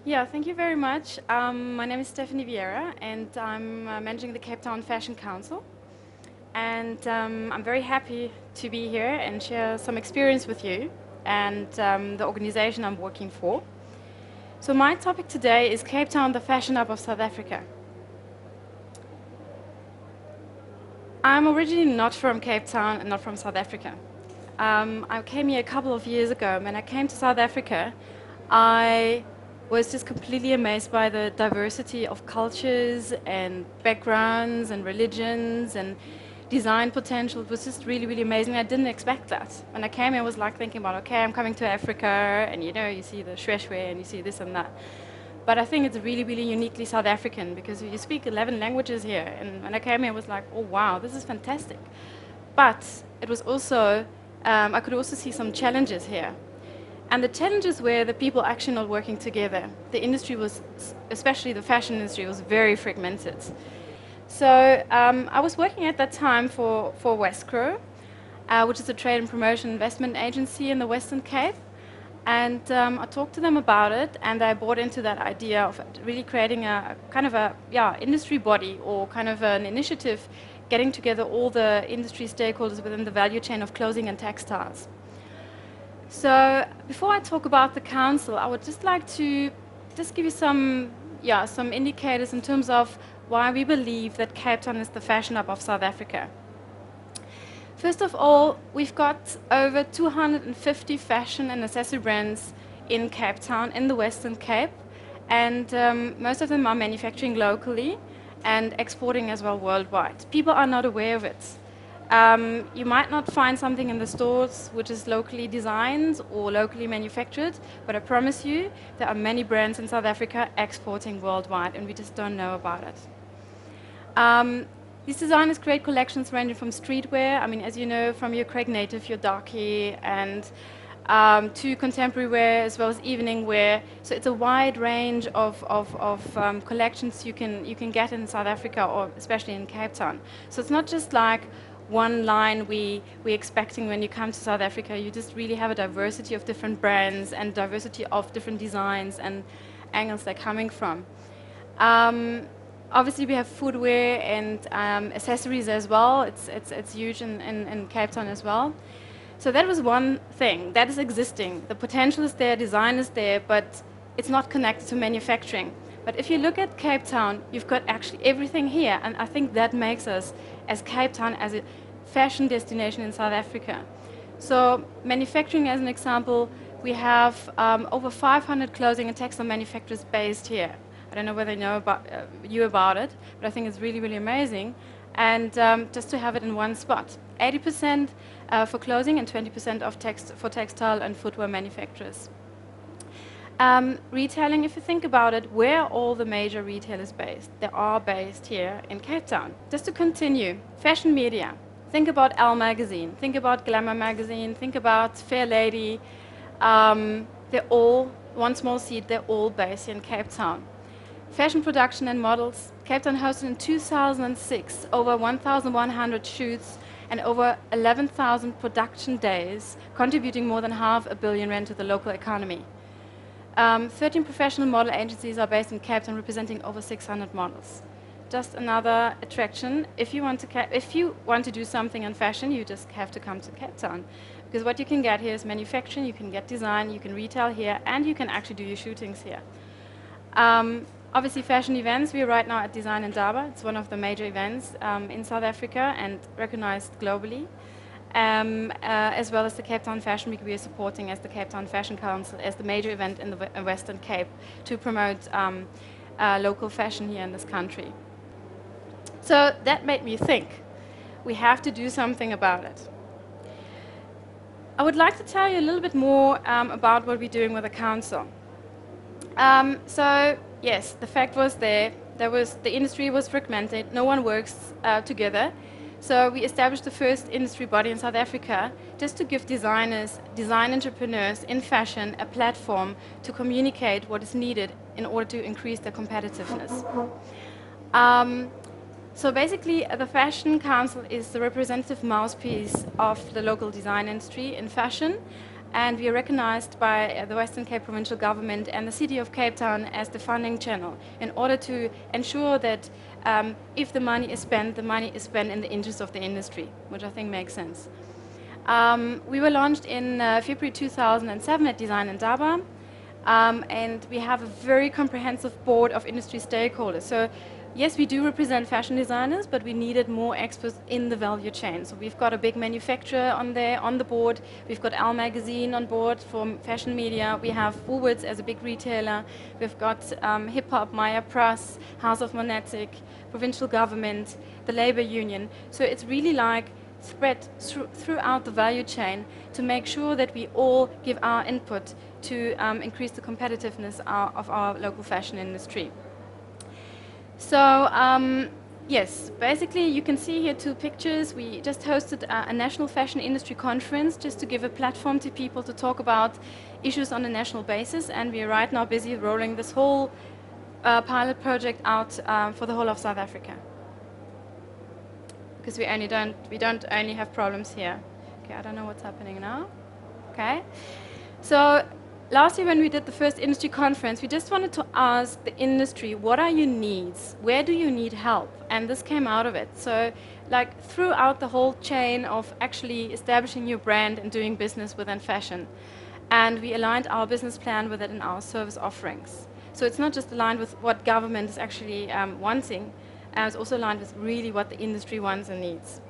Yeah, thank you very much. My name is Stefanie Vieira, and I'm managing the Cape Town Fashion Council. And I'm very happy to be here and share some experience with you and the organization I'm working for. So my topic today is Cape Town, the fashion hub of South Africa. I'm originally not from Cape Town and not from South Africa. I came here a couple of years ago. When I came to South Africa, I was just completely amazed by the diversity of cultures and backgrounds and religions and design potential. It was just really, really amazing. I didn't expect that. When I came here, I was like thinking about, okay, I'm coming to Africa, and you see the shweshwe and you see this and that. But I think it's really, really uniquely South African because you speak 11 languages here. And when I came here, I was like, oh, wow, this is fantastic. But it was also, I could also see some challenges here. And the challenges were the people actually not working together. The industry was, especially the fashion industry, was very fragmented. So I was working at that time for Westcrow, which is a trade and promotion investment agency in the Western Cape. And I talked to them about it, and I bought into that idea of really creating a kind of a industry body or kind of an initiative, getting together all the industry stakeholders within the value chain of clothing and textiles. So before I talk about the council, I would just like to just give you some indicators in terms of why we believe that Cape Town is the fashion hub of South Africa. First of all, we've got over 250 fashion and accessory brands in Cape Town, in the Western Cape, and most of them are manufacturing locally and exporting as well worldwide. People are not aware of it. You might not find something in the stores which is locally designed or locally manufactured, but I promise you there are many brands in South Africa exporting worldwide, and we just don't know about it. These designers create collections ranging from streetwear, I mean, as you know, from your Craig Native, your darky, and to contemporary wear as well as evening wear. So it's a wide range of collections you can get in South Africa, or especially in Cape Town. So it's not just like one line we're expecting when you come to South Africa. You just really have a diversity of different brands and diversity of different designs and angles they're coming from. Obviously, we have footwear and accessories as well. It's huge in Cape Town as well. So that was one thing. That is existing. The potential is there, design is there, but it's not connected to manufacturing. But if you look at Cape Town, you've got actually everything here. And I think that makes us, as Cape Town, as a fashion destination in South Africa. So manufacturing, as an example, we have over 500 clothing and textile manufacturers based here. I don't know whether you know about it, but I think it's really, really amazing. And just to have it in one spot. 80% for clothing and 20% for textile and footwear manufacturers. Retailing, if you think about it, where are all the major retailers based? They are based here in Cape Town. Just to continue, fashion media. Think about Elle magazine, think about Glamour magazine, think about Fair Lady. They're all, one small seed, they're all based here in Cape Town. Fashion production and models. Cape Town hosted in 2006 over 1,100 shoots and over 11,000 production days, contributing more than R500 million to the local economy. 13 professional model agencies are based in Cape Town, representing over 600 models. Just another attraction. If you want to do something in fashion, you just have to come to Cape Town. Because what you can get here is manufacturing, you can get design, you can retail here, and you can actually do your shootings here. Obviously, fashion events. We are right now at Design Indaba. It's one of the major events in South Africa and recognized globally. As well as the Cape Town Fashion Week, we are supporting as the Cape Town Fashion Council as the major event in the Western Cape to promote local fashion here in this country. So that made me think, we have to do something about it. I would like to tell you a little bit more about what we're doing with the council. So yes, the fact was the industry was fragmented, no one works together. So we established the first industry body in South Africa just to give designers, design entrepreneurs in fashion a platform to communicate what is needed in order to increase their competitiveness. So basically, the Fashion Council is the representative mouthpiece of the local design industry in fashion. and we are recognized by the Western Cape Provincial Government and the City of Cape Town as the funding channel in order to ensure that if the money is spent in the interest of the industry, which I think makes sense. We were launched in February 2007 at Design Indaba, and we have a very comprehensive board of industry stakeholders. So yes, we do represent fashion designers, but we needed more experts in the value chain. So we've got a big manufacturer on there, on the board. We've got Elle Magazine on board for fashion media. We have Woolworths as a big retailer. We've got Hip Hop, Maya Press, House of Monetic, provincial government, the labor union. So it's really like spread throughout the value chain to make sure that we all give our input to increase the competitiveness of our local fashion industry. So yes, basically you can see here two pictures. We just hosted a national fashion industry conference just to give a platform to people to talk about issues on a national basis, and we are right now busy rolling this whole pilot project out for the whole of South Africa. Because we don't only have problems here. Okay, I don't know what's happening now. Okay, so last year when we did the first industry conference, we just wanted to ask the industry, what are your needs? Where do you need help? And this came out of it. So like throughout the whole chain of actually establishing your brand and doing business within fashion. And we aligned our business plan with it in our service offerings. So it's not just aligned with what government is actually wanting, it's also aligned with really what the industry wants and needs.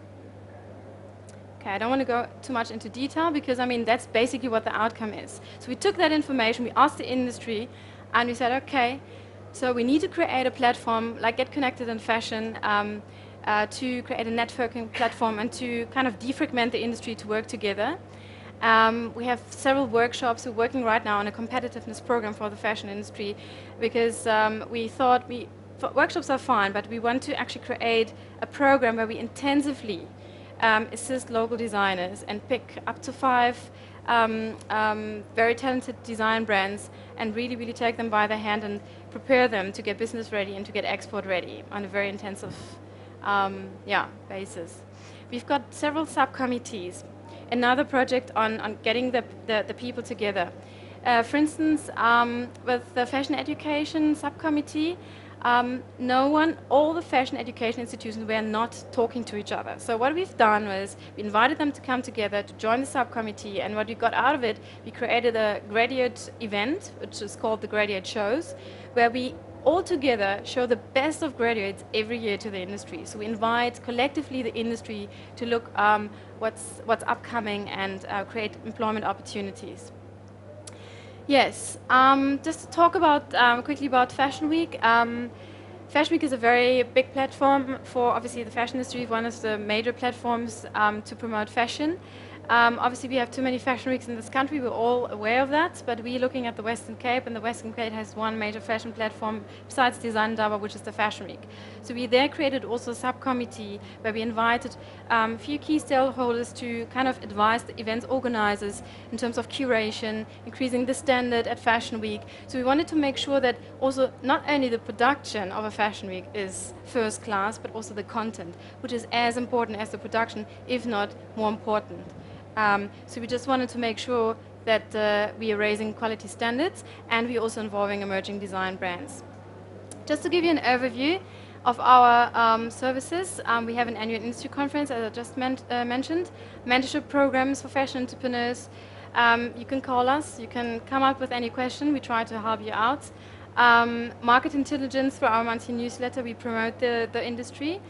Okay, I don't want to go too much into detail because, I mean, that's basically what the outcome is. So we took that information, we asked the industry, and we said, okay, so we need to create a platform like Get Connected in Fashion to create a networking platform and to kind of defragment the industry to work together. We have several workshops. We're working right now on a competitiveness program for the fashion industry because we thought workshops are fine, but we want to actually create a program where we intensively assist local designers and pick up to 5 very talented design brands and really take them by the hand and prepare them to get business ready and to get export ready on a very intensive basis. We've got several subcommittees. Another project on getting the people together. For instance, with the fashion education subcommittee, all the fashion education institutions were not talking to each other. So what we've done was we invited them to come together to join the subcommittee, and what we got out of it, we created a graduate event, which is called the Graduate Shows, where we all together show the best of graduates every year to the industry. So we invite collectively the industry to look what's upcoming and create employment opportunities. Yes, just to talk about quickly about Fashion Week. Fashion Week is a very big platform for obviously the fashion industry, one of the major platforms to promote fashion. Obviously we have too many fashion weeks in this country, we're all aware of that, but we're looking at the Western Cape, and the Western Cape has one major fashion platform besides Design Indaba, which is the Fashion Week. So we there created also a subcommittee where we invited a few key stakeholders to kind of advise the events organizers in terms of curation, increasing the standard at Fashion Week. So we wanted to make sure that also not only the production of a Fashion Week is first class, but also the content, which is as important as the production, if not more important. So we just wanted to make sure that we are raising quality standards, and we're also involving emerging design brands. Just to give you an overview of our services, we have an annual industry conference, as I just mentioned, mentorship programs for fashion entrepreneurs. You can call us, you can come up with any question, we try to help you out. Market intelligence for our monthly newsletter, we promote the industry.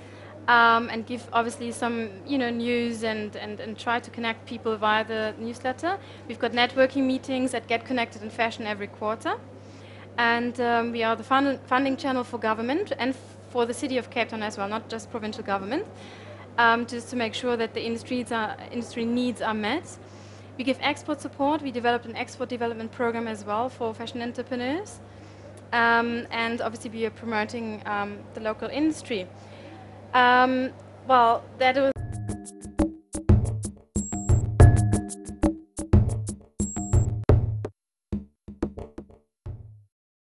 And give obviously some news and try to connect people via the newsletter. We've got networking meetings that Get Connected in Fashion every quarter. And we are the funding channel for government and for the City of Cape Town as well, not just provincial government, just to make sure that the industry needs are met. We give export support. We developed an export development program as well for fashion entrepreneurs. And obviously we are promoting the local industry. Well, that was